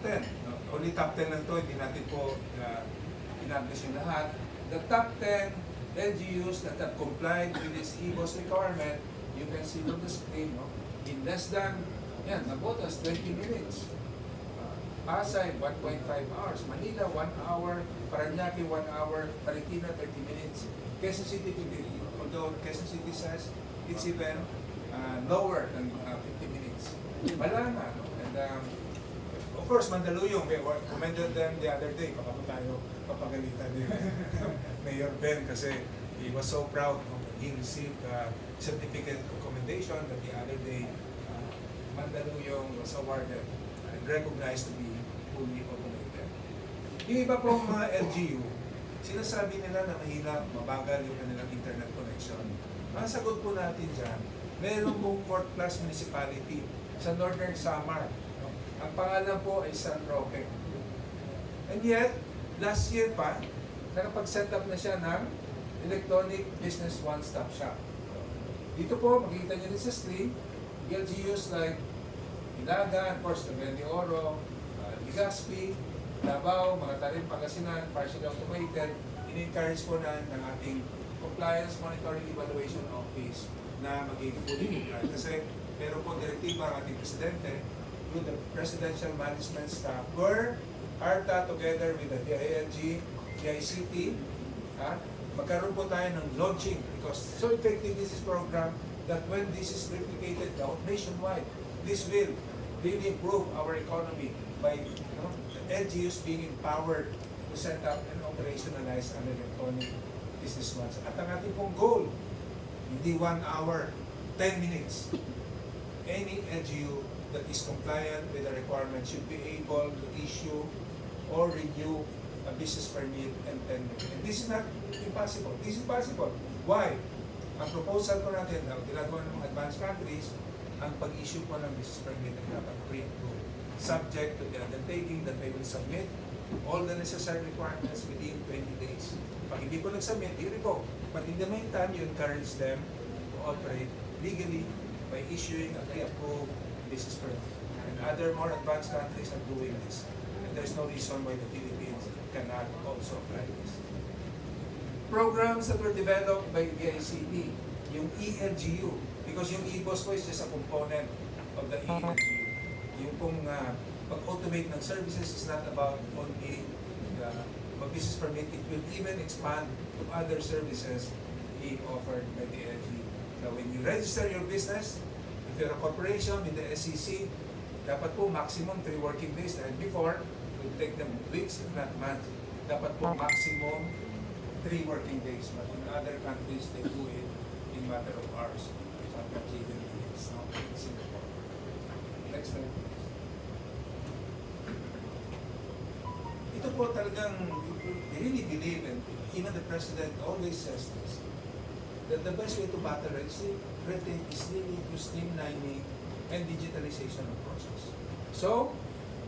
10. No? Only top 10 lang to, hindi natin po pinablis yung lahat. The top 10 LGUs that have complied with this eBOSS requirement, you can see on the screen, no? In less than, yan, Nabotas, 20 minutes. Pasay, 1.5 hours. Manila, 1 hour. Paranaque, 1 hour. Marikina, 30 minutes. Quezon City, although Quezon City says it's even lower than 50 minutes. Wala na, no? And of course, Mandaluyong, we commended them the other day. Baka po tayo papagalitan ni Mayor Ben kasi he was so proud he received a certificate of commendation that the other day Mandaluyong was awarded and recognized to be fully automated. Yung iba pong mga LGU, sinasabi nila na mahina, mabagal yung kanilang internet connection. Ang sagot po natin dyan, meron pong 4th class municipality sa Northern Samar. Ang pangalan po ay San Roque. And yet, last year pa, nakapag-set up na siya ng electronic business one-stop shop. Dito po, makikita niyo rin sa screen, LGUs like Ilagan, of course, Cagayan de Oro, Legazpi, Davao, mga Tarim, Pangasinan, partially automated, in-encourage po na ng ating Compliance Monitoring Evaluation Office na maging fully compliant. Kasi meron po direktiba ang ating Presidente with the Presidential Management Staff where ARTA together with the DILG, DICT, magkaroon po tayo ng launching because so effective this is program that when this is replicated nationwide, this will really improve our economy by the LGUs being empowered to set up and operationalize an electronic business ones. At ang ating pong goal, hindi 1 hour, 10 minutes. Any LGU that is compliant with the requirement should be able to issue or renew a business permit in 10 minutes. And this is not impossible. This is possible. Why? Ang proposal ko natin, ang ginagawa ng mga advanced countries, ang pag-issue po ng business permit ay dapat pre-approved, subject to the undertaking that they will submit all the necessary requirements within 20 days. Pag hindi po nag-submit, i-revoke. But in the meantime, you encourage them to operate legally by issuing a pre-approved business permit. And other more advanced countries are doing this. And there's no reason why the Philippines cannot also apply this. Programs that were developed by DICT, yung ELGU, because yung eBOSS po is just a component of the ELGU. Yung pong pag-automate ng services is not about only the business permit, it will even expand to other services being offered by the LGU. Now, when you register your business, if you're a corporation with the SEC, dapat po maximum 3 working days. Dahil before, it would take them weeks, if not months. Dapat po maximum 3 working days. But in other countries, they do it in matter of hours. Sometimes even minutes. No? In Singapore. Next slide. Ito po talagang, we really believe, and even the President always says this, that the best way to battle red tape is really to streamlining and digitalization of process. So,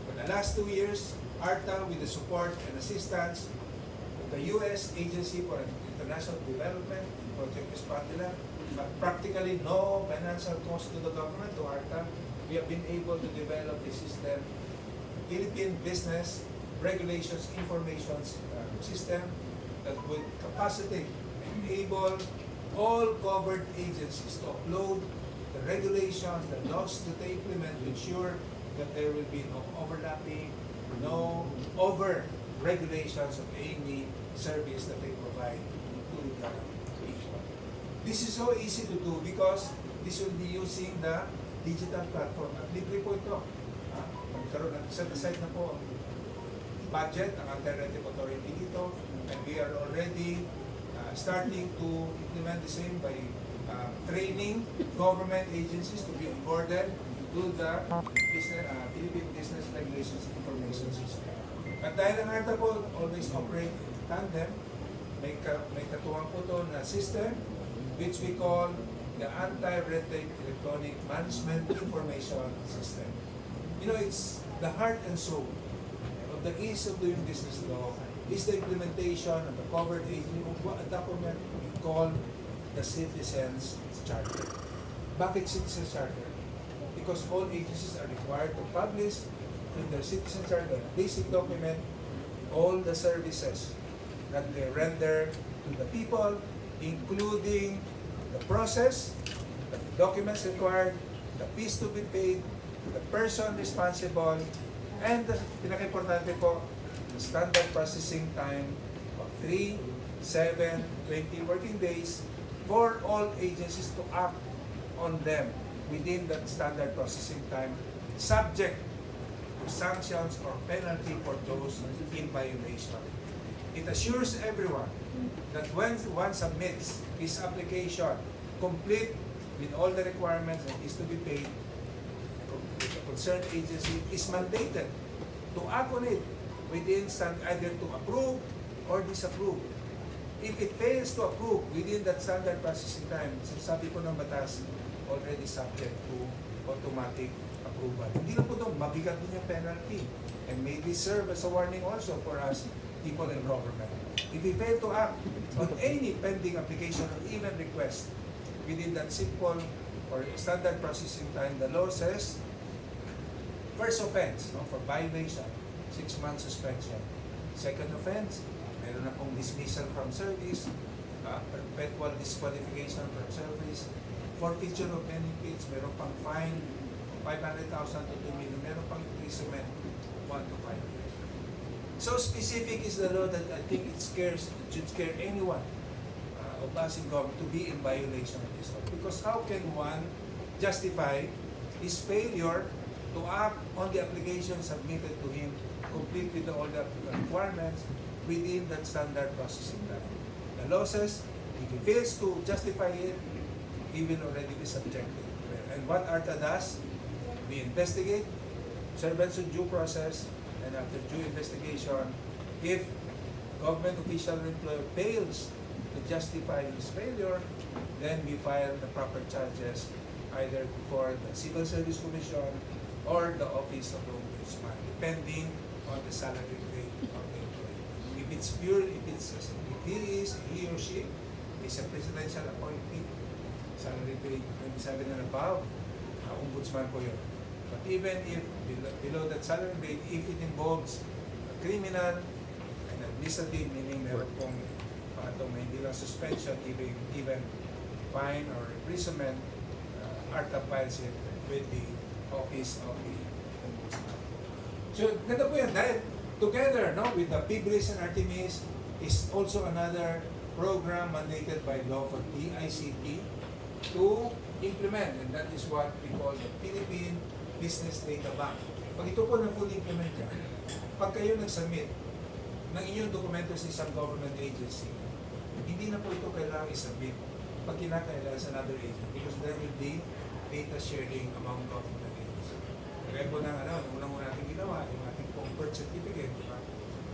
for the last 2 years, ARTA, with the support and assistance of the U.S. Agency for International Development, in Project Espandila, but practically no financial cost to the government, to ARTA, we have been able to develop a system, Philippine Business Regulations Information System, that would capacitate and enable all covered agencies to upload the regulations, the laws that they implement to ensure that there will be no overlapping, no over-regulations of any service that they provide to the people. This is so easy to do because this will be using the digital platform. At libre po ito. Magkaroon ng set aside na po ang budget, ang alternative authority dito, and we are already starting to implement the same by training government agencies to be onboarded to the Philippine Business Regulations Information System. At dahil ang ARTA po always operate in tandem, may katuwang po ito na system which we call the Anti-Red Tape Electronic Management Information System. You know, it's the heart and soul of the ease of doing business law is the implementation of the covered agency of a document we call the Citizens Charter. Bakit Citizens Charter? Because all agencies are required to publish in their citizen charter, basic document all the services that they render to the people, including the process, the documents required, the fees to be paid, the person responsible, and the pinaka-importante po, the standard processing time of 3, 7, 20 working days for all agencies to act on them within that standard processing time, subject to sanctions or penalty for those in violation. It assures everyone that when one submits his application complete with all the requirements that is to be paid, the concerned agency is mandated to act on it within either to approve or disapprove. If it fails to approve within that standard processing time, sabi po ng batas, already subject to automatic approval. Hindi na po ito, mabigat din yung penalty and maybe serve as a warning also for us people in government. If we fail to act on any pending application or even request within that simple or standard processing time, the law says, first offense, for violation, 6 months suspension. Second offense, meron na pong dismissal from service, perpetual disqualification from service, forfeiture of benefits, meron pang fine, 500,000 to 2 million, meron pang imprisonment, 1 to 5 years. So specific is the law that I think it should scare anyone of us in government to be in violation of this law. Because how can one justify his failure to act on the application submitted to him, complete with all the requirements within that standard processing time? The law says if he fails to justify it, he will already be subjected. And what ARTA does, we investigate, observance of due process, and after due investigation, if government official or employer fails to justify his failure, then we file the proper charges either before the Civil Service Commission or the Office of the Ombudsman, depending on the salary grade of the employee. If it's pure, if he or she is a presidential appointee, salary grade 27 and above, ombudsman po yun. But even if below that salary grade, if it involves criminal and administrative, meaning meron pong hindi lang suspension, even fine or imprisonment, ARTA files it with the Office of the Ombudsman. So, ganda po yan. Dahil together with the PBRIS and ARTEMIS is also another program mandated by law for PICT to implement, and that is what we call the Philippine Business Databank. Pag ito po na fully implement yan, pag kayo nag-submit ng inyong dokumento sa isang government agency, hindi na po ito kailangan i-submit pag kinakailangan sa another agency because there will be data sharing among government agencies. Kaya po ng unang-una natin ginawa, yung ating pong birth certificate, di ba?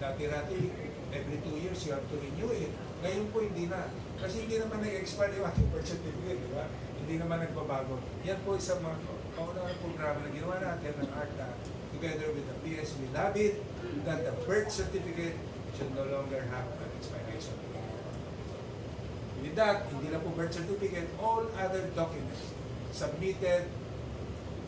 Dati-rati, every 2 years you have to renew it. Ngayon po hindi na. Kasi hindi naman nag-expire yung ating birth certificate, di ba? Hindi naman nagbabago. Yan po isang mga kaunang programa na ginawa natin ng ARTA together with the PS. We love it that the birth certificate should no longer have an expiration. With that, hindi na po birth certificate, all other documents submitted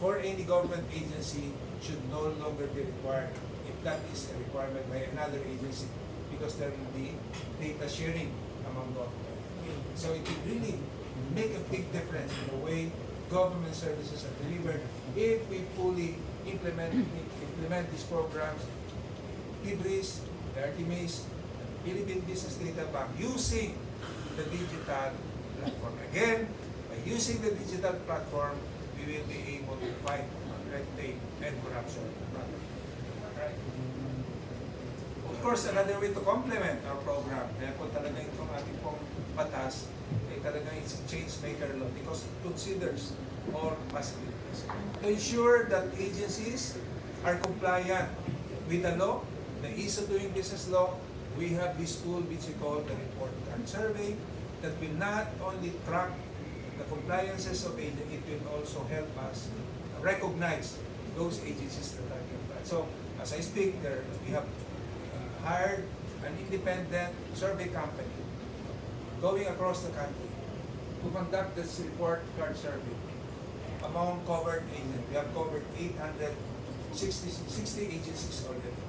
for any government agency should no longer be required if that is a requirement by another agency because there will be data sharing among government. So it will really make a big difference in the way government services are delivered if we fully implement these programs, PBRIS, the ARTEMIS, and the Philippine Business Databank using the digital platform. Again, by using the digital platform, we will be able to fight red tape and corruption. Right? Of course, another way to complement our program, kaya po talaga itong ating pong batas, ay talaga it's a change maker law because it considers all possibilities. To ensure that agencies are compliant with the law, the ease of doing business law, we have this tool which we call the report card survey that will not only track the compliances of agencies, it will also help us recognize those agencies that are compliant. So, as I speak, we have hired an independent survey company going across the country to conduct this report card survey among covered agencies. We have covered 800 60 agencies already,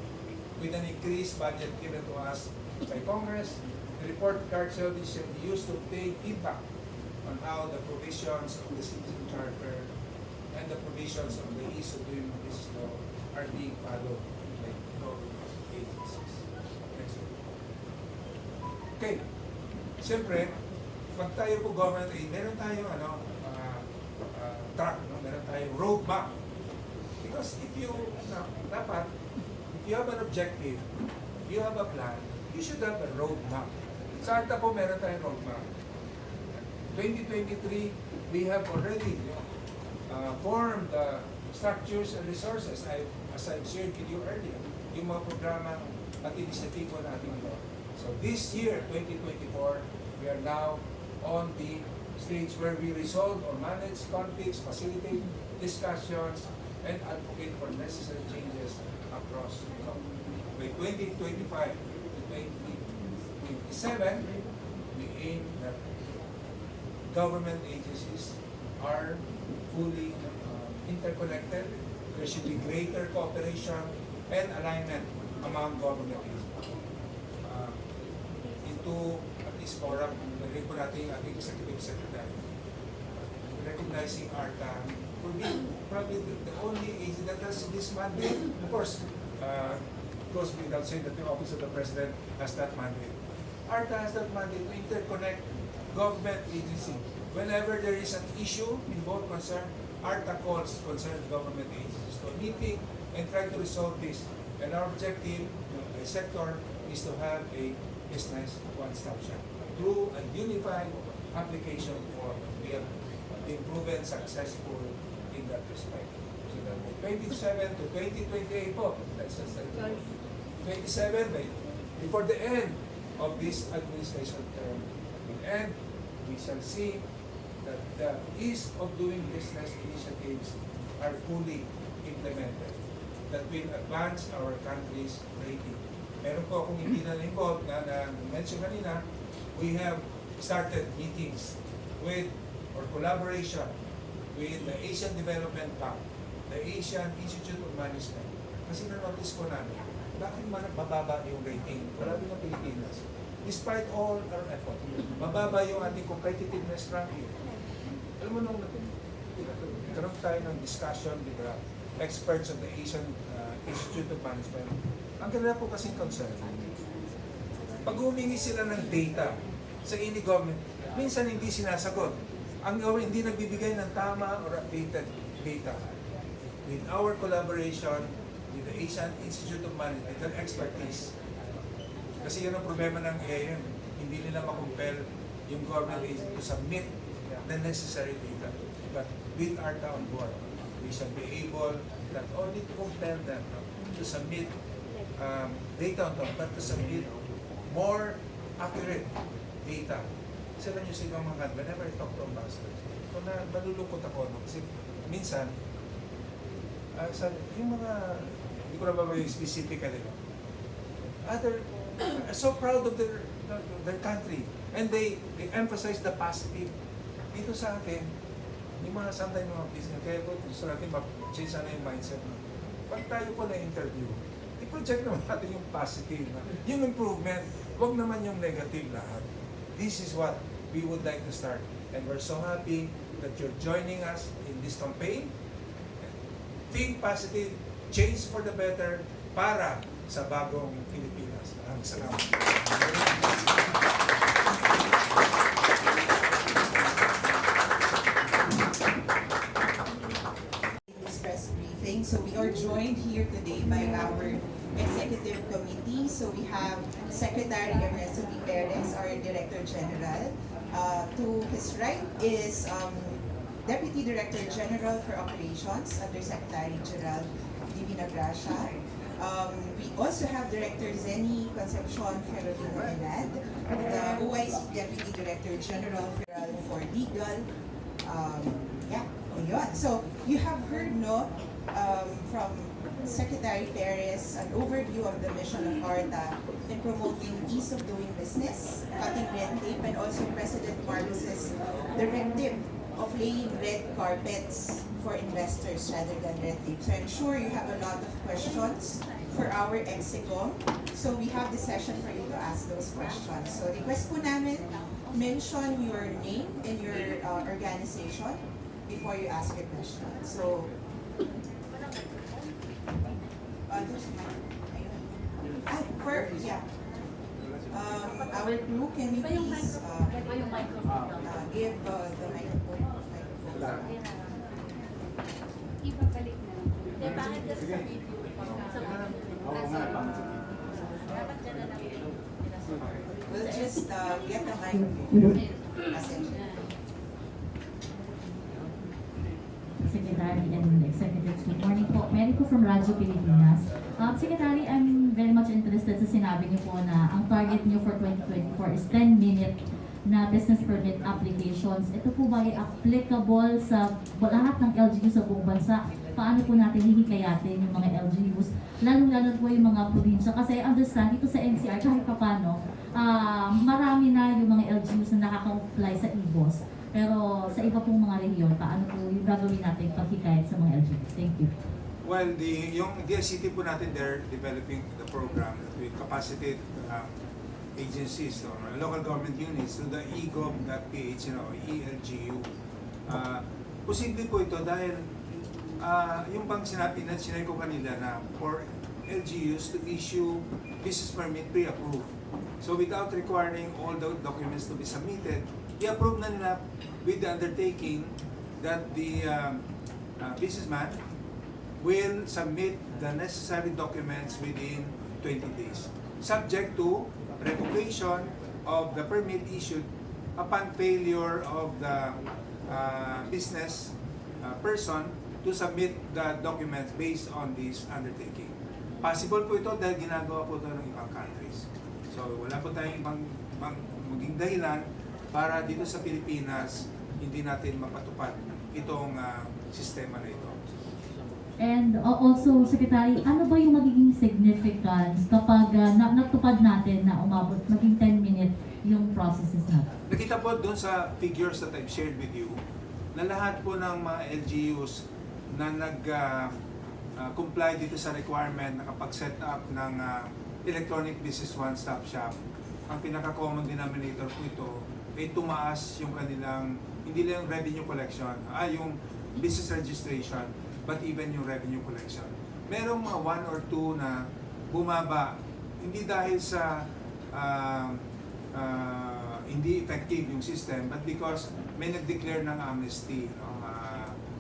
with an increased budget given to us by Congress. The report card shall be used to obtain feedback on how the provisions of the Citizen Charter and the provisions of the Ease of Doing Business Law are being followed by government agencies. Next one. Okay. Siyempre, pag tayo po government aid, meron tayong track, no? Meron tayong roadmap. Because if you, dapat, if you have an objective, if you have a plan, you should have a roadmap. Sa ARTA po, meron tayong roadmap. 2023, we have already formed structures and resources, as I've shared with you earlier, yung mga programa at inisyatibo natin ito. So this year, 2024, we are now on the stage where we resolve or manage conflicts, facilitate discussions, and advocate for necessary changes across the country. By 2025 to 2027, we aim that government agencies are fully interconnected. There should be greater cooperation and alignment among government agencies. Into at least forum, narinig po natin yung ating executive secretary. Recognizing ARTA will be probably the only agency that has this mandate. Of course, goes without saying that the Office of the President has that mandate. ARTA has that mandate to interconnect government agency. Whenever there is an issue involved concern, ARTA calls concerned government agencies to a meeting and try to resolve this. And our objective, the sector, is to have a business one-stop shop through a unified application form. We have been proven successful in that respect. So that by 27 to 2028 po, that's just like 27, before the end of this administration term will end, we shall see that the ease of doing business initiatives are fully implemented that will advance our country's rating. Meron po akong hindi na-involved na mention kanina, we have started meetings with or collaboration with the Asian Development Bank, the Asian Institute of Management. Kasi na-notice ko namin, bakit mababa yung rating, palagi ng Pilipinas. Despite all our effort, mababa yung ating competitiveness ranking. Alam mo nung nagkaroon tayo ng discussion with the experts of the Asian Institute of Management, ang kanila po kasing concern, pag humingi sila ng data sa any government, minsan hindi sinasagot. Ang government hindi nagbibigay ng tama or updated data. With our collaboration with the Asian Institute of Management and expertise, kasi yun ang problema ng AIM, hindi nila makumpel yung government agency to submit the necessary data. But with ARTA on board, we shall be able not only to compel them to submit data on top, but to submit more accurate data. Kasi lang yung sigang mga whenever I talk to ambassadors, so nalulungkot ako, no? Kasi minsan, yung mga, hindi ko na ba yung specifically, no? Other are so proud of their country, and they emphasize the positive. Dito sa atin, yung mga sometimes mga business, kaya gusto natin mag-change sana yung mindset. No? Pag tayo po na-interview, i-project naman natin yung positive, no? Yung improvement, huwag naman yung negative lahat. This is what we would like to start. And we're so happy that you're joining us in this campaign. Think positive, change for the better, para sa bagong Pilipinas. Maraming salamat. This press briefing. So we are joined here today by our executive committee. So we have Secretary Ernesto Perez, our Director General. To his right is Deputy Director General for Operations, Undersecretary Gerald Divina Gracia. We also have Director Zeni Concepcion Ferrolino Enad, the OIC Deputy Director General for Legal. Ayun. So you have heard from Secretary Perez an overview of the mission of ARTA in promoting ease of doing business, cutting red tape, and also President Marcos's directive of laying red carpets for investors rather than red tape. So I'm sure you have a lot of questions for our EXICOM. So we have this session for you to ask those questions. So request po namin, mention your name and your organization before you ask your question. So, yeah. Our crew, can you please give the microphone? Ibabalik na lang. Hindi, bakit kasi sa video? Dapat dyan na lang yung We'll just get the microphone. Secretary and Executives, good morning po. Mary po from Radyo Pilipinas. Secretary, I'm very much interested sa sinabi niyo po na ang target niyo for 2024 is 10 million na business permit applications. Ito po ba ay applicable sa lahat ng LGUs sa buong bansa? Paano po natin hihikayatin yung mga LGUs? Lalo-lalo po yung mga probinsya. Kasi I understand, dito sa NCR, kahit papano, marami na yung mga LGUs na nakaka-apply sa eBOSS. Pero sa iba pong mga rehiyon, paano po yung gagawin natin paghikayat sa mga LGUs? Thank you. Well, yung DICT po natin, they're developing the program with capacity agencies or local government units to the egov.ph, ELGU. Posible po ito dahil yung bang sinabi ko kanila na for LGUs to issue business permit pre-approved. So without requiring all the documents to be submitted, i-approve na nila with the undertaking that the businessman will submit the necessary documents within 20 days, subject to revocation of the permit issued upon failure of the business person to submit the documents based on this undertaking. Possible po ito dahil ginagawa po ito ng ibang countries. So wala po tayong ibang maging dahilan para dito sa Pilipinas hindi natin mapatupad itong sistema na ito. And also, Secretary, ano ba yung magiging significance kapag natupad natin na umabot, maging 10-minute yung processes natin? Nakita po doon sa figures that I've shared with you na lahat po ng mga LGUs na nag-comply dito sa requirement na kapag-set up ng electronic business one-stop shop, ang pinaka-common denominator po ito ay tumaas yung kanilang, hindi lang yung revenue collection, yung business registration, but even yung revenue collection. Merong mga 1 or 2 na bumaba, hindi dahil sa hindi effective yung system, but because may nag-declare ng amnesty.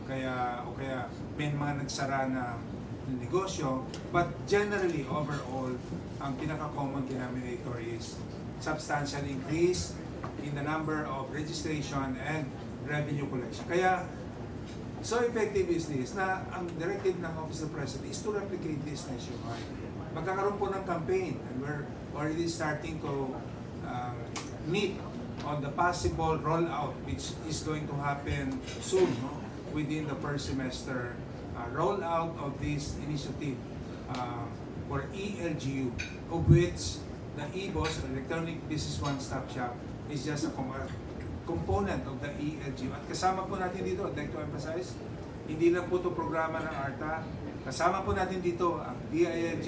Kaya may mga nagsara na negosyo, but generally, overall, ang pinaka-common denominator is substantial increase in the number of registration and revenue collection. Kaya, so effective is this na ang directive ng Office of the President is to replicate this nationwide. Magkakaroon po ng campaign and we're already starting to meet on the possible rollout which is going to happen soon, within the first semester, rollout of this initiative for ELGU, of which the eBOSS, Electronic Business One-Stop Shop, is just a component of the ELGU. At kasama po natin dito, I'd like to emphasize, hindi lang po ito programa ng ARTA, kasama po natin dito ang DILG,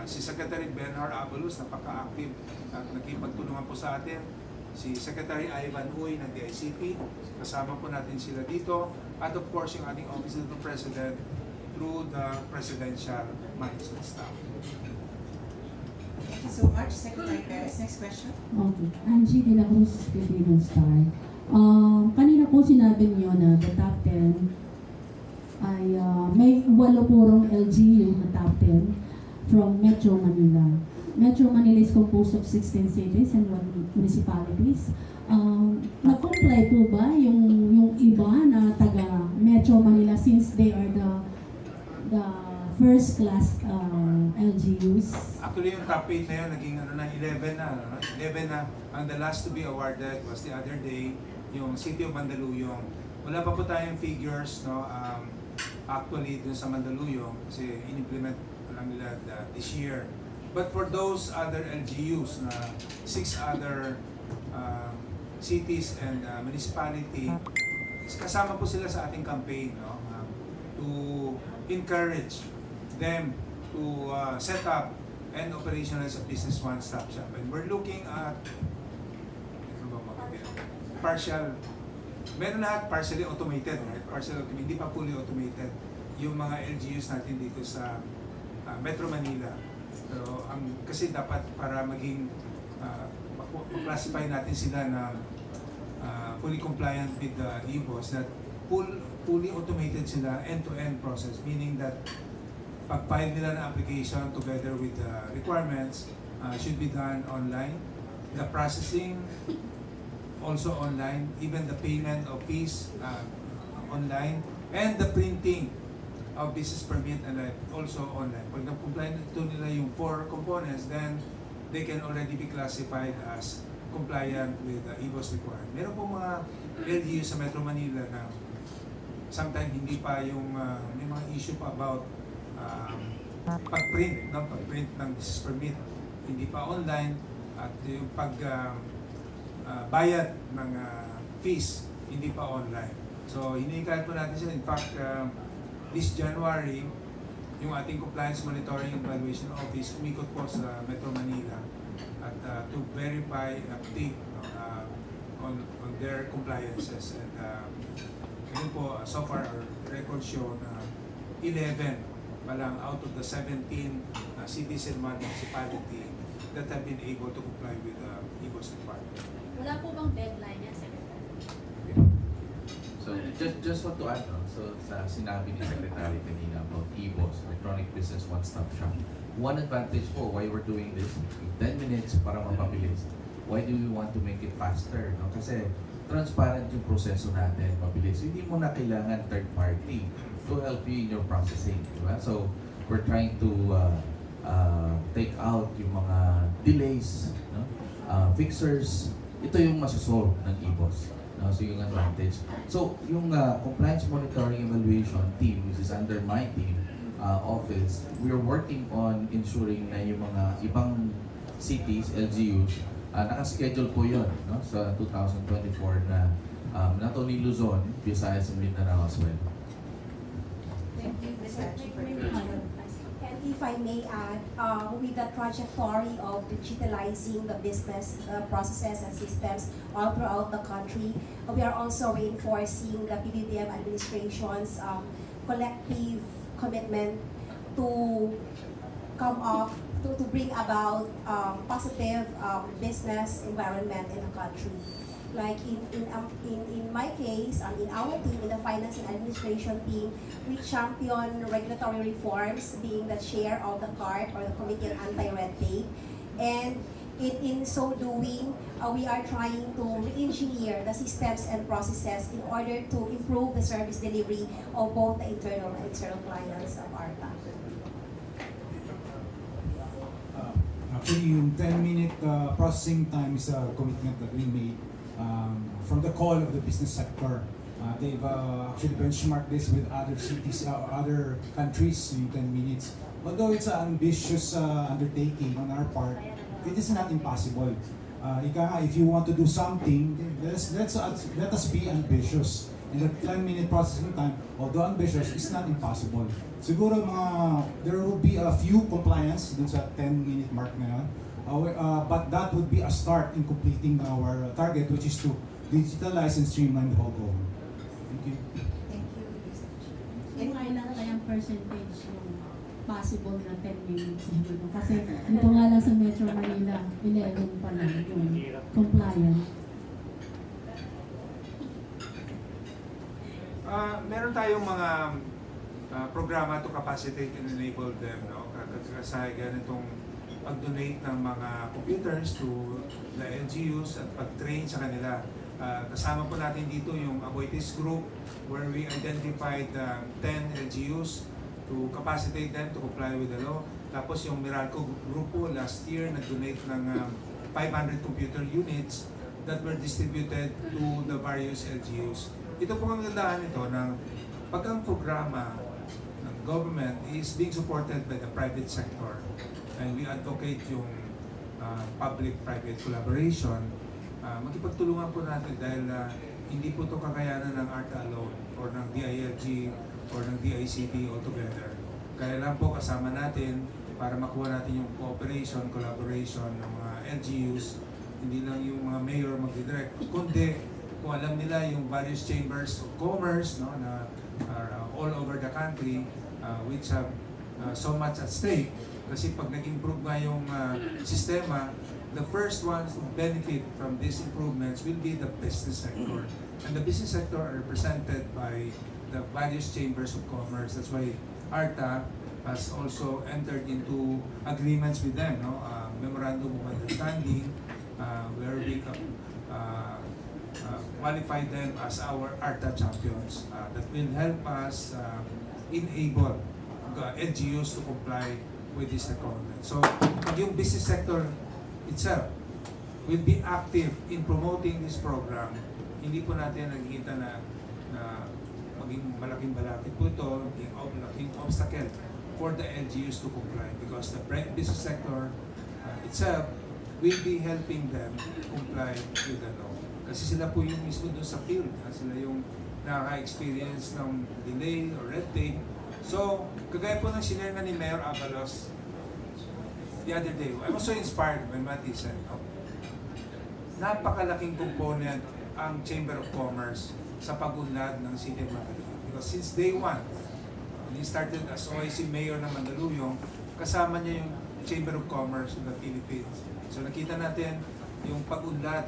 si Secretary Benhar Abalos, napaka-active at nakipagtulungan po sa atin, si Secretary Ivan Uy ng DICT, kasama po natin sila dito, at of course yung ating Office of the President through the Presidential Management Staff. Thank you so much, Secretary Perez. Next question. Okay. Angie de la Cruz, Filipino Star. Kanina po sinabi niyo na the top 10 ay may 8 purong LGU na top 10 from Metro Manila. Metro Manila is composed of 16 cities and 1 municipalities. Na-comply po ba yung iba na taga Metro Manila since they are the first class LGUs? Actually, yung top 8 na yun, naging 11 na. 11 na. Ang the last to be awarded was the other day, yung City of Mandaluyong. Wala pa po tayong figures, actually, dun sa Mandaluyong, kasi in-implement lang nila this year. But for those other LGUs na 6 other cities and municipality, kasama po sila sa ating campaign, no? To encourage them to set up and operationalize a business one-stop shop. And we're looking at meron lahat partially automated, right? Partially automated, hindi pa fully automated yung mga LGUs natin dito sa Metro Manila. Pero kasi dapat para maging classify natin sila na fully compliant with the eBOSS, that fully automated sila end-to-end process, meaning that pag-file nila ng application together with the requirements should be done online. The processing also online, even the payment of fees online, and the printing of business permit and also online. Pag na-comply ito nila yung 4 components, then they can already be classified as compliant with the eBOSS requirement. Meron po mga LGU sa Metro Manila na sometimes hindi pa yung may mga issue pa about pag-print ng business permit, hindi pa online, at yung bayad ng fees, hindi pa online. So, hinihikayat po natin sila. In fact, this January, yung ating Compliance Monitoring and Evaluation Office umikot po sa Metro Manila at to verify and update on their compliances. And yun po, so far, our records show na 11 palang out of the 17 cities and municipality that have been able to comply with the eBOSS requirement. Wala po bang deadline yan, Secretary? So just want to add, no? So sa sinabi ni Secretary kanina about eBOSS, Electronic Business One-Stop Shop. One advantage po why we're doing this, 10 minutes para mapabilis. Why do we want to make it faster? No? Kasi transparent yung proseso natin, mabilis. Hindi mo na kailangan third party to help you in your processing. Diba? So we're trying to take out yung mga delays, no? Fixers. Ito yung masusolve ng eBOSS. No? So yung advantage. So yung Compliance Monitoring Evaluation team, which is under my team office, we are working on ensuring na yung mga ibang cities, LGUs, nakaschedule po yun, no? Sa 2024 na not only Luzon, Visayas and Mindanao as well. Thank you, Mr. Chief. And if I may add, with the trajectory of digitalizing the business processes and systems all throughout the country, we are also reinforcing the PBBM administration's collective commitment to come up, to bring about positive business environment in the country. Like in my case, in our team, in the finance and administration team, we champion regulatory reforms, being the chair of the CART or the Committee on Anti-Red Tape. And in so doing, we are trying to re-engineer the systems and processes in order to improve the service delivery of both the internal and external clients of ARTA. Actually, yung 10-minute processing time is a commitment that we made from the call of the business sector. They've actually benchmarked this with other cities, other countries in 10 minutes. Although it's an ambitious undertaking on our part, it is not impossible. If you want to do something, let us be ambitious. And the 10-minute processing time, although ambitious, is not impossible. Siguro there will be a few compliance dun sa 10-minute mark na yun. But that would be a start in completing our target, which is to digitalize and streamline the whole government. Thank you. Thank you, Mr. Chief. Yung kailan kayang percentage yung possible na 10 minutes siguro? Kasi dito nga lang sa Metro Manila, 11 pa lang yung compliant. Meron tayong mga programa to capacitate and enable them, no? Kasi ganitong pag-donate ng mga computers to the LGUs at pag-train sa kanila. Kasama po natin dito yung Aboitiz Group, where we identified 10 LGUs to capacitate them to comply with the law. Tapos yung Meralco Group po last year nag-donate ng 500 computer units that were distributed to the various LGUs. Ito po ang gandaan nito ng pag ang programa ng government is being supported by the private sector, and we advocate yung public-private collaboration, magkipagtulungan po natin dahil hindi po ito kakayanan ng ARTA alone or ng DILG or ng DICT altogether. Kaya lang po kasama natin para makuha natin yung cooperation, collaboration ng mga LGUs, hindi lang yung mga mayor magdidirect, kundi kung alam nila yung various chambers of commerce, no, na are all over the country, which have so much at stake. Kasi pag nag-improve nga yung sistema, the first ones to benefit from these improvements will be the business sector. And the business sector are represented by the various chambers of commerce. That's why ARTA has also entered into agreements with them, no? Memorandum of understanding, where we qualify them as our ARTA champions. That will help us enable LGUs to comply with this requirement. So, yung business sector itself will be active in promoting this program. Hindi po natin nakikita na maging malaking balakid po ito, malaking obstacle for the LGUs to comply because the business sector itself will be helping them comply with the law. Kasi sila po yung mismo doon sa field. Sila yung nakaka-experience ng delay or red tape. So, kagaya po ng sinare ni Mayor Avalos the other day, I was so inspired when Mati said, napakalaking component ang Chamber of Commerce sa pag-unlad ng City of Mandaluyong. Because since day one, when he started as OIC Mayor ng Mandaluyong, kasama niya yung Chamber of Commerce of the Philippines. So nakita natin yung pag-unlad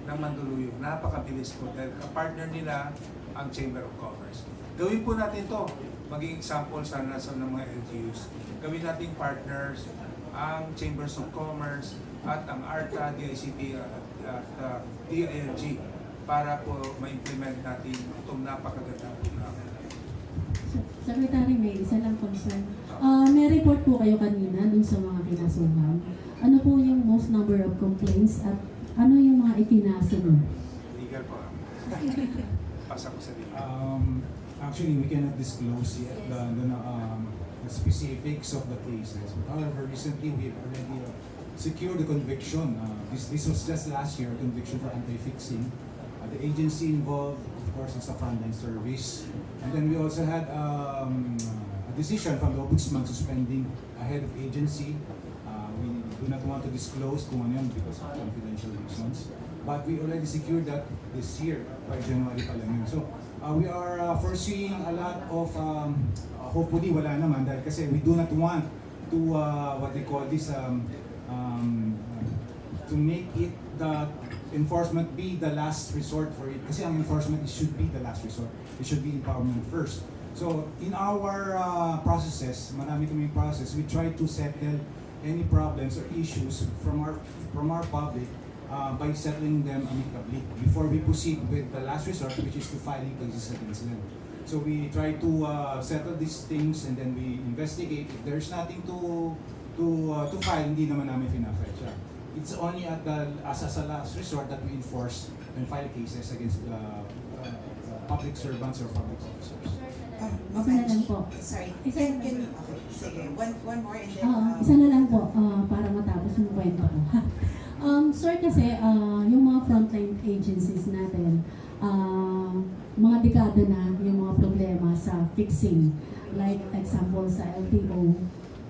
ng Mandaluyong, napakabilis po dahil ka-partner nila ang Chamber of Commerce. Gawin po natin to, maging example sana sa ng mga LGUs. Gawin nating partners ang Chambers of Commerce at ang ARTA, DICT at DILG para po ma-implement natin itong napakagandang program. Secretary, may isa lang concern. May report po kayo kanina dun sa mga kinasuhan. Ano po yung most number of complaints at ano yung mga ikinaso mo? Legal po. Pasa ko sa legal. Actually, we cannot disclose yet the specifics of the cases. However, recently we've already secured the conviction. This was just last year, conviction for anti-fixing. The agency involved, of course, is a frontline service. And then we also had a decision from the Ombudsman suspending a head of agency. We do not want to disclose kung ano yun because of confidential reasons. But we already secured that this year, by January pa lang yun. So we are foreseeing a lot of, hopefully wala naman, dahil kasi we do not want to, what they call this, to make it the enforcement be the last resort for it. Kasi ang enforcement should be the last resort. It should be empowerment first. So in our processes, marami kaming process, we try to settle any problems or issues from our public by settling them amicably before we proceed with the last resort, which is to filing cases against them. So we try to settle these things and then we investigate. If there's nothing to file, hindi naman namin fina-file siya. It's only at as a last resort that we enforce and file cases against public servants or public officers. Isa na lang po. Sorry. Isa na lang. Okay, sige. One more and then... Isa na lang po para matapos yung kwento ko. Sir, kasi yung mga frontline agencies natin, mga dekada na yung mga problema sa fixing. Like example sa LTO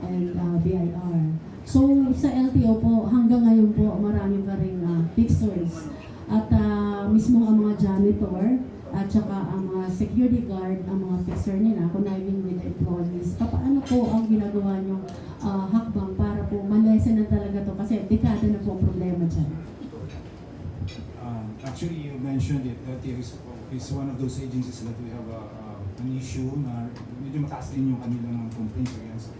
and BIR. So sa LTO po, hanggang ngayon po, marami pa rin fixers. At mismo ang mga janitor at saka ang mga security guard, ang mga fixer nila, conniving with the employees. Paano po ang ginagawa niyong hakbang para po malesen na talaga to kasi dekada na po ang problema dyan? Actually, you mentioned it. LTO is one of those agencies that we have an issue na medyo mataas din yung kanilang complaints against.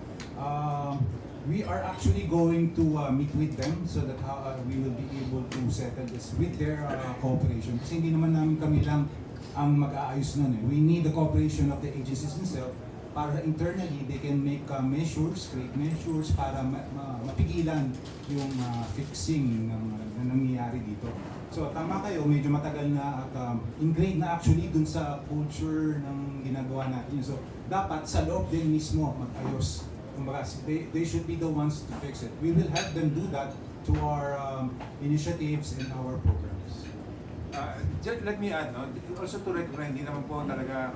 We are actually going to meet with them so that we will be able to settle this with their cooperation. Kasi hindi naman namin kami lang ang mag-aayos nun eh. We need the cooperation of the agencies themselves para internally they can make measures, create measures para mapigilan yung fixing na nangyayari dito. So tama kayo, medyo matagal na at ingrained na actually dun sa culture ng ginagawa natin. So dapat sa loob din mismo mag-ayos. Kumbaga, they should be the ones to fix it. We will help them do that to our initiatives and our programs. Let me add, no? Also to recognize, hindi naman po talaga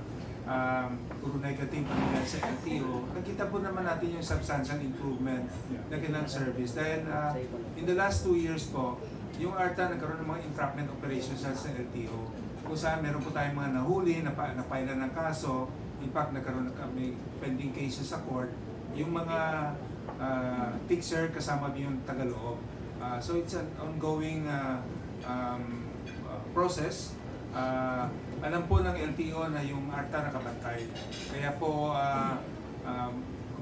puro negative pangyayari sa LTO. Nakita po naman natin yung substantial improvement na kailang service. Dahil in the last 2 years po, yung ARTA nagkaroon ng mga entrapment operations sa LTO. Kung saan meron po tayong mga nahuli, napailan ng kaso. In fact, nagkaroon na kami pending cases sa court. Yung mga fixer kasama yung tagaloob. So it's an ongoing process. Alam po ng LTO na yung ARTA nakabantay. Kaya po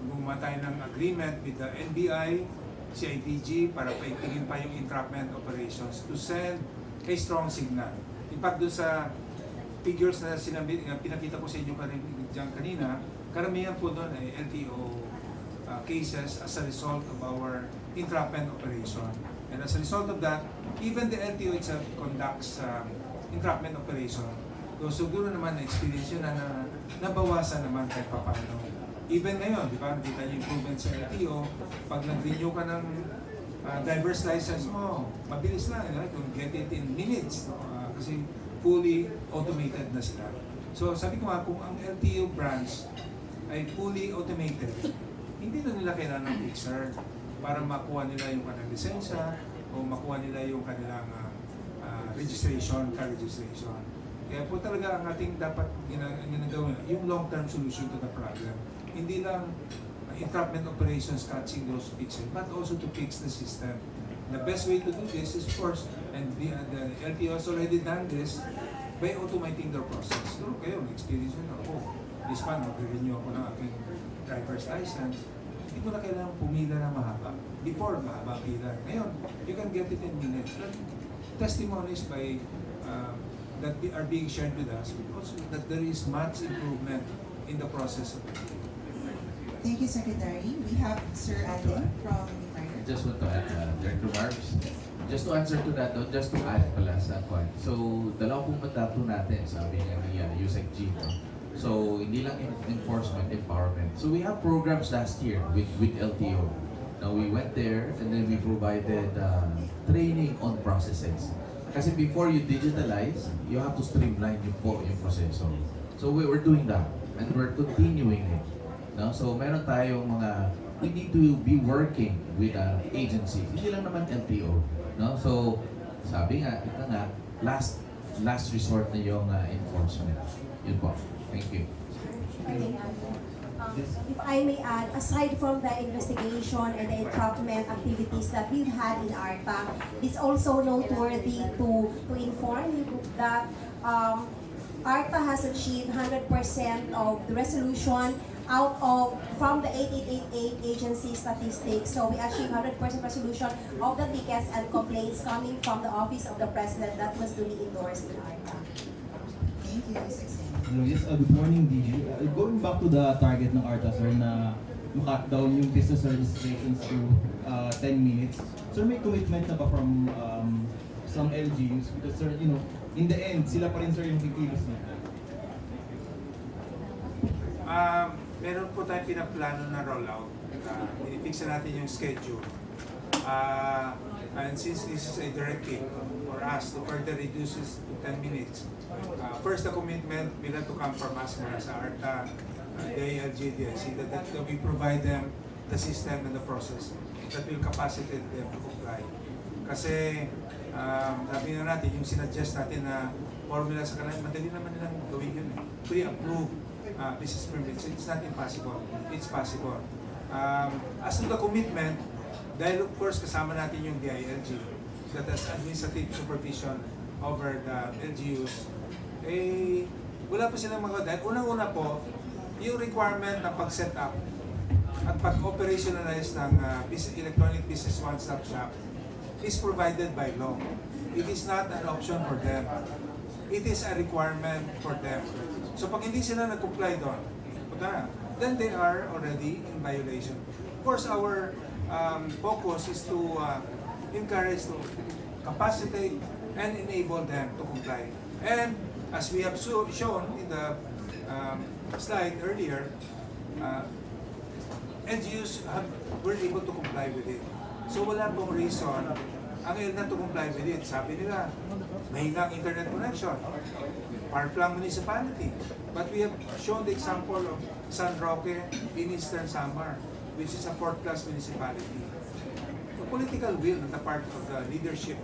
gumawa tayo ng agreement with the NBI, CIDG para paigtingin pa yung entrapment operations to send a strong signal. In fact, doon sa figures na pinakita ko sa inyo kanina, karamihan po doon ay LTO cases as a result of our entrapment operation. And as a result of that, even the LTO itself conducts entrapment operation. So siguro naman na-experience yun na nabawasan naman kahit paano. Even ngayon, di ba, nakita niyo improvement sa LTO, pag nag-renew ka ng driver's license mo, mabilis lang, you can get it in minutes. Kasi fully automated na sila. So sabi ko nga, kung ang LTO branch ay fully automated, hindi na nila kailangan ng fixer para makuha nila yung kanilang lisensya o makuha nila yung kanilang registration, car registration. Kaya po talaga ang ating dapat ginagawin, yung long-term solution to the problem. Hindi lang entrapment operations catching those fixers, but also to fix the system. The best way to do this is, of course, and the LTO has already done this, by automating their process. So, kayo, experience nyo na ako. This month, mag-renew ako ng aking driver's license. Hindi ko na kailangan pumila na mahaba. Before, mahaba pila. Ngayon, you can get it in minutes. Testimonies by that are being shared with us, also that there is much improvement in the process of it. Thank you, Secretary. We have Sir Alden from the I Fire. just want to add, Director Marvs, just to answer to that, just to add pala sa point. So, dalawang mandato natin, sabi nga ni Yusek G. So, hindi lang enforcement, empowerment. So, we have programs last year with LTO. Now, we went there and then we provided training on processes. Kasi before you digitalize, you have to streamline yung proseso. So, we're doing that and we're continuing it. No? So, meron tayong mga, we need to be working with agencies. Hindi lang naman LTO. No? So, sabi nga, ito nga, last resort na yung enforcement. Yun po. Thank you. If I may add, aside from the investigation and the entrapment activities that we've had in ARTA, it's also noteworthy to inform you that ARTA has achieved 100% of the resolution from the 8888 agency statistics. So we achieved 100% resolution of the tickets and complaints coming from the Office of the President that was duly endorsed in ARTA. Thank you, Ms. Exene. Hello, yes, good morning, DG. Going back to the target ng ARTA, sir, na cut down yung business registrations to 10 minutes. Sir, may commitment na ba from some LGUs? Because, sir, you know, in the end, sila pa rin, sir, yung kikilos nito. Meron po tayong pinaplano na rollout. Pinifix na natin yung schedule. And since this is a directive for us to further reduce this to 10 minutes, first the commitment will have to come from us mula sa ARTA, the LGDIC, that we provide them the system and the process that will capacitate them to comply. Kasi sabi na natin, yung sinuggest natin na formula sa kanila, madali naman nilang gawin yun. Pre-approve business permits, it's not impossible. It's possible. As to the commitment, dahil of course kasama natin yung DILG, that has administrative supervision over the LGUs, wala pa silang mga dahil unang-una po, yung requirement ng pag-set up at pag-operationalize ng electronic business one-stop shop is provided by law. It is not an option for them. It is a requirement for them. So pag hindi sila nag-comply doon, then they are already in violation. Of course, our focus is to encourage, to capacitate, and enable them to comply. And as we have shown in the slide earlier, LGUs were able to comply with it. So wala pong reason ang LGU to comply with it. Sabi nila, mahina ang internet connection. Far-flung municipality. But we have shown the example of San Roque in Eastern Samar, which is a fourth-class municipality. The political will on the part of the leadership,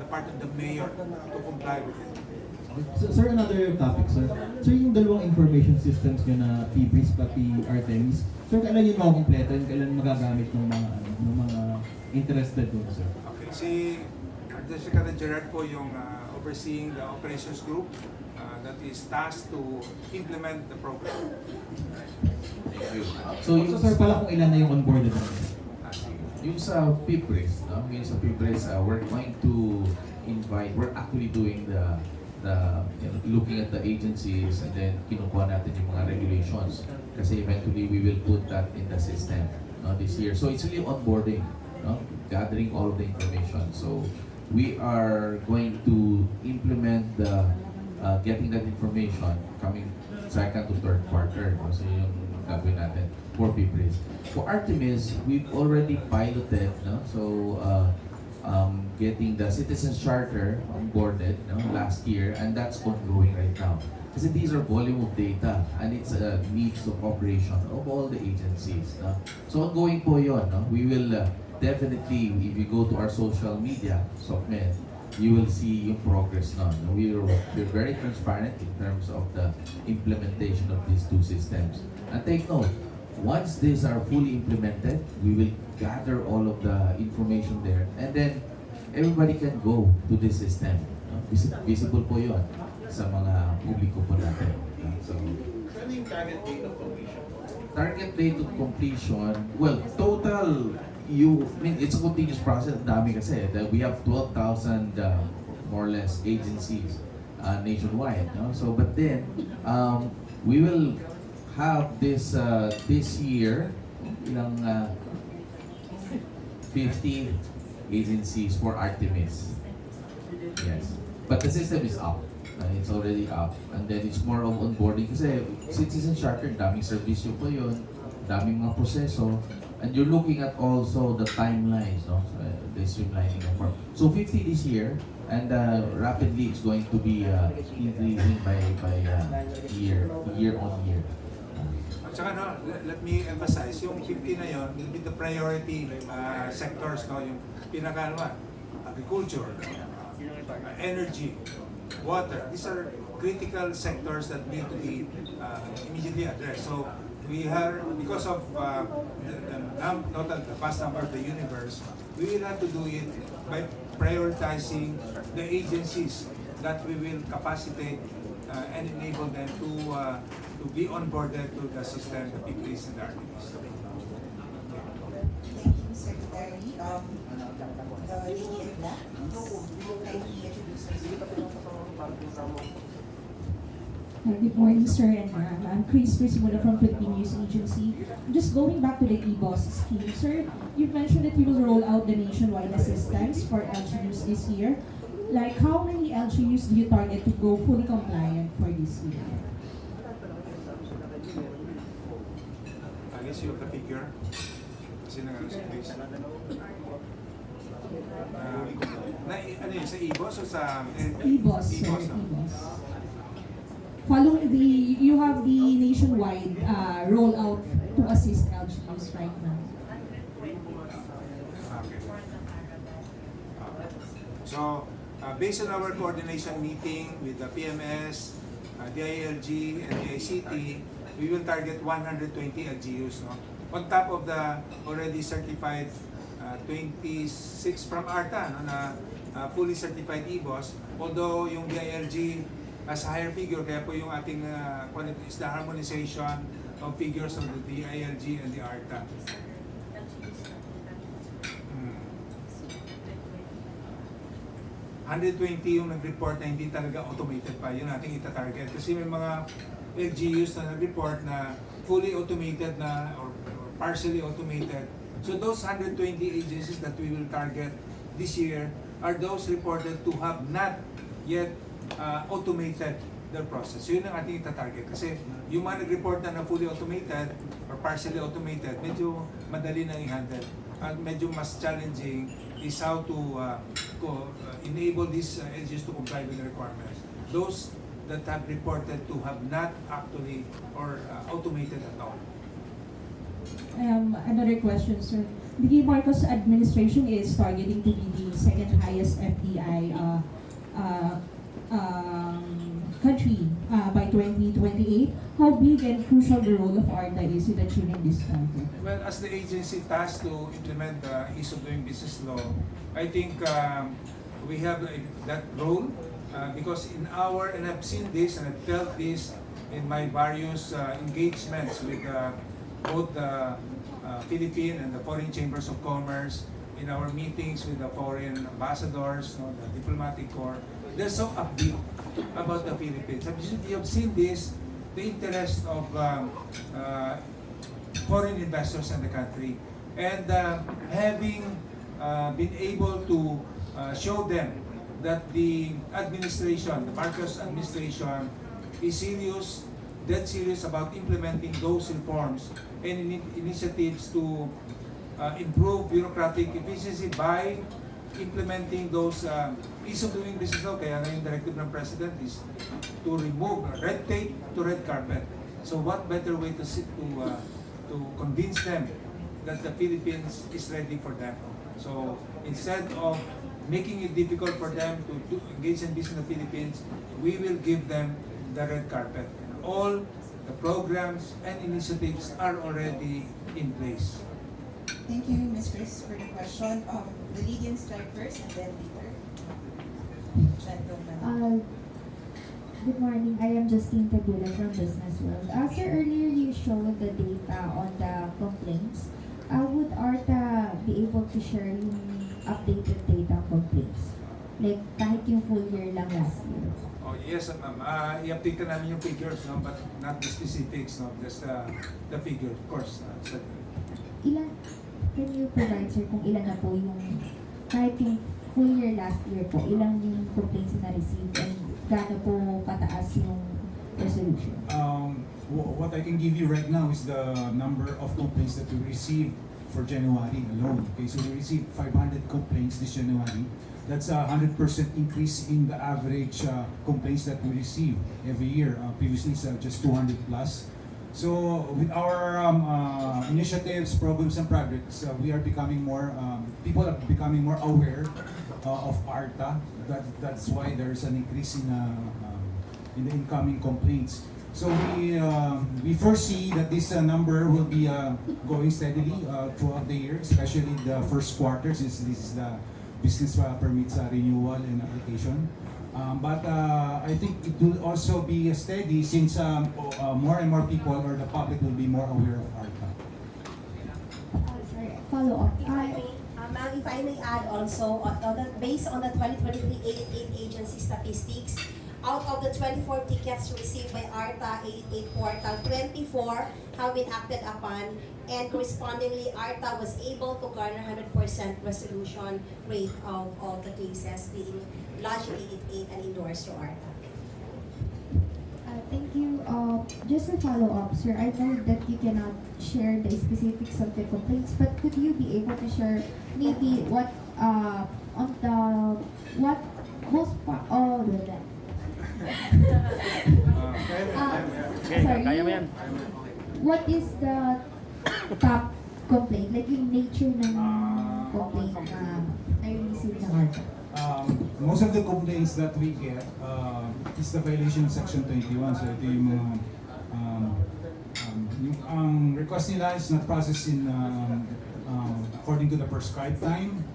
the part of the mayor to comply with it. So, sir, another topic, sir. Sir, yung dalawang information systems nyo na PBRIS pati ARTEMIS, sir, kailan yun makukumpleto and kailan magagamit ng mga interested doon, sir? Okay, si Secretary Gerard po yung overseeing the operations group that is tasked to implement the program. Thank you. So, So, sir, pala kung ilan na yung onboarded na? yung sa PBRIS, no? Yung sa PBRIS, we're going to invite, we're actually doing the looking at the agencies and then kinukuha natin yung mga regulations kasi eventually we will put that in the system this year. So it's really onboarding, gathering all of the information. So we are going to implement the getting that information coming second to third quarter. So yung gagawin natin for PBRIS. For ARTEMIS, we've already piloted, so getting the Citizens Charter onboarded last year, and that's ongoing right now. Kasi these are volume of data, and it's needs of operation of all the agencies. So ongoing po yun. We will definitely, if you go to our social media, SOCMED, you will see yung progress nun. We're very transparent in terms of the implementation of these two systems. And take note, once these are fully implemented, we will gather all of the information there, and then everybody can go to this system. Visible po yun sa mga publiko po natin. So, Ano yung target date of completion? target date of completion, well, total, it's a continuous process. Ang dami kasi. We have 12,000 more or less agencies nationwide. So, but then, we will have this year, ilang 50 agencies for ARTEMIS. Yes. But the system is up. It's already up. And then it's more of onboarding kasi Citizen Charter, daming servisyo po yun, daming mga proseso. And you're looking at also the timelines, the streamlining of work. So 50 this year, and rapidly it's going to be increasing by year on year. At saka let me emphasize, yung 50 na yon will be the priority sectors, yung agriculture, energy, water. These are critical sectors that need to be immediately addressed. So we are, because of the vast number of the universe, we will have to do it by prioritizing the agencies that we will capacitate and enable them to be onboarded to the system, the PBRIS and the ARTEMIS. Thank you, Secretary. The lady in black, kindly introduce herself. Good morning, sir and ma'am. I'm Chris Mula from Philippine News Agency. Just going back to the eBOSS scheme, sir, you've mentioned that you will roll out the nationwide assistance for LGUs this year. Like, how many LGUs do you target to go fully compliant for this year? I guess you have the figure. Kasi nang sa place. Ano yun, sa eBOSS o sa... eBOSS, sir, eBOSS, no? eBOSS. Following you have the nationwide rollout to assist LGUs right now. Okay. So, based on our coordination meeting with the PMS, the ILG, and the ICT, we will target 120 LGUs. On top of the already certified 26 from ARTA na fully certified eBOSS, although yung DILG as a higher figure, kaya po yung ating is the harmonization of figures of the DILG and the ARTA. 120 yung nag-report na hindi talaga automated pa, yun natin ita-target. Kasi may mga LGUs na nag-report na fully automated na or partially automated. So those 120 agencies that we will target this year are those reported to have not yet automated their process. So yun ang ating ita-target. Kasi yung mga nag-report na fully automated or partially automated, medyo madali na i-handle. at medyo mas challenging is how to enable these LGUs to comply with the requirements. Those that have reported to have not actually or automated at all. Another question, sir. The Marcos administration is targeting to be the second highest FDI country by 2028. How big and crucial the role of ARTA is in achieving this target? Well, as the agency tasked to implement the ease of doing business law, I think we have that role because in our, and I've seen this and I've felt this in my various engagements with both the Philippine and the foreign chambers of commerce, in our meetings with the foreign ambassadors, the diplomatic corps. They're so upbeat about the Philippines. You have seen this, the interest of foreign investors in the country, and having been able to show them that the administration, the Marcos administration, is serious, dead serious about implementing those reforms and initiatives to improve bureaucratic efficiency by implementing those ease of doing business law. Kaya na yung directive ng President is to remove red tape to red carpet. So what better way to convince them that the Philippines is ready for them? So instead of making it difficult for them to engage in business in the Philippines, we will give them the red carpet. And all the programs and initiatives are already in place. Thank you, Ms. Chris, for the question. The lead-in strike first and then later. Gentlemen. Good morning. I am Justine Tabula from Business World. Sir, earlier you showed the data on the complaints. Would ARTA be able to share yung updated data complaints? Like kahit yung full year lang last year? Oh, yes, ma'am. I-update ka namin yung figures, no? But not the specifics, no? Just the figure, of course. Ilan, can you provide, sir, kung ilan na po yung, kahit yung full year last year po, ilan yung complaints na receive and gaano po kataas yung resolution? What I can give you right now is the number of complaints that we received for January alone. Okay, so we received 500 complaints this January. That's a 100% increase in the average complaints that we receive every year. Previously, it's just 200 plus. So with our initiatives, programs, and projects, we are becoming more, people are becoming more aware of ARTA. That's why there's an increase in the incoming complaints. So we foresee that this number will be going steadily throughout the year, especially the first quarter, since this is the business permits renewal and application. But I think it will also be steady since more and more people or the public will be more aware of ARTA. Sorry, follow up. Ma'am, if I may add also, based on the 2023 8 agency statistics, out of the 24 tickets received by ARTA 88 portal, 24 have been acted upon, and correspondingly, ARTA was able to garner 100% resolution rate of all the cases being lodged in 88 and endorsed to ARTA. Thank you. Just a follow-up, sir. I know that you cannot share the specifics of the complaints, but could you be able to share maybe what most part all of that? Sorry, what is the top complaint? Like yung nature ng complaint na I-receive ng ARTA? Most of the complaints that we get is the violation of Section 21. So ito yung mga yung request nila is not processed in according to the prescribed time.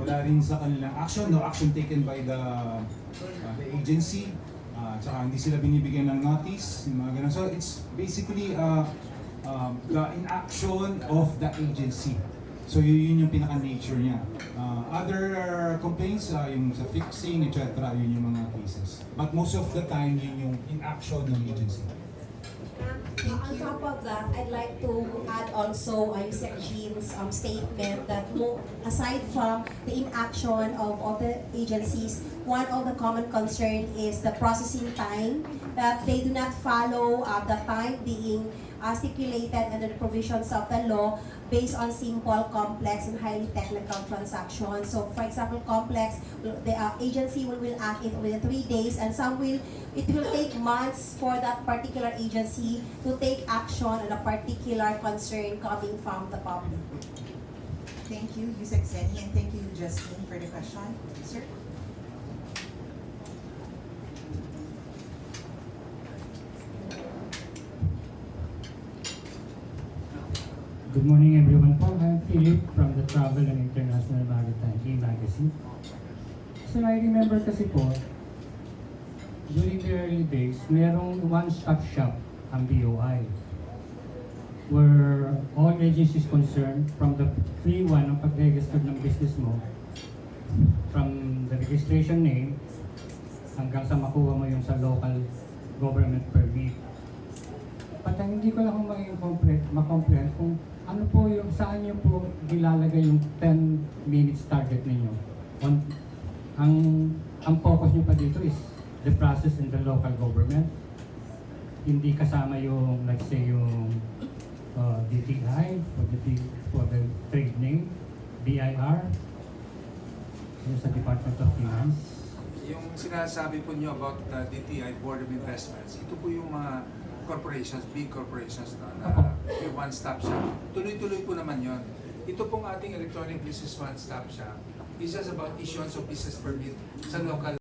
Wala rin sa kanilang action, no action taken by the agency. Tsaka hindi sila binibigyan ng notice, yung mga ganun. So it's basically the inaction of the agency. So yun yung pinaka-nature niya. Other complaints, yung sa fixing, etc., yun yung mga cases. But most of the time, yun yung inaction ng agency. On top of that, I'd like to add also Yusek Jean's statement that aside from the inaction of all the agencies, one of the common concern is the processing time, that they do not follow the time being stipulated under the provisions of the law based on simple, complex, and highly technical transactions. So, for example, complex, the agency will act it within 3 days, and it will take months for that particular agency to take action on a particular concern coming from the public. Thank you, Yusek Zeni, and thank you, Justine, for the question. Sir? Good morning everyone po. I'm Philip from the Travel and International Maritime magazine. So I remember kasi po, during the early days, merong one-stop shop ang BOI where all agencies concerned from the free one ng pag-register ng business mo, from the registration name hanggang sa makuha mo yung sa local government permit. But hindi ko lang kung makomprehend kung ano po yung, saan nyo po nilalagay yung 10 minutes target ninyo. Ang focus nyo pa dito is the process in the local government. Hindi kasama yung, let's say, yung DTI for the trade name, BIR, yung sa Department of Finance. Yung sinasabi po nyo about DTI, Board of Investments, ito po yung mga corporations, big corporations na yung one-stop shop. Tuloy-tuloy po naman yon. Ito pong ating electronic business one-stop shop is just about issuance of business permit sa local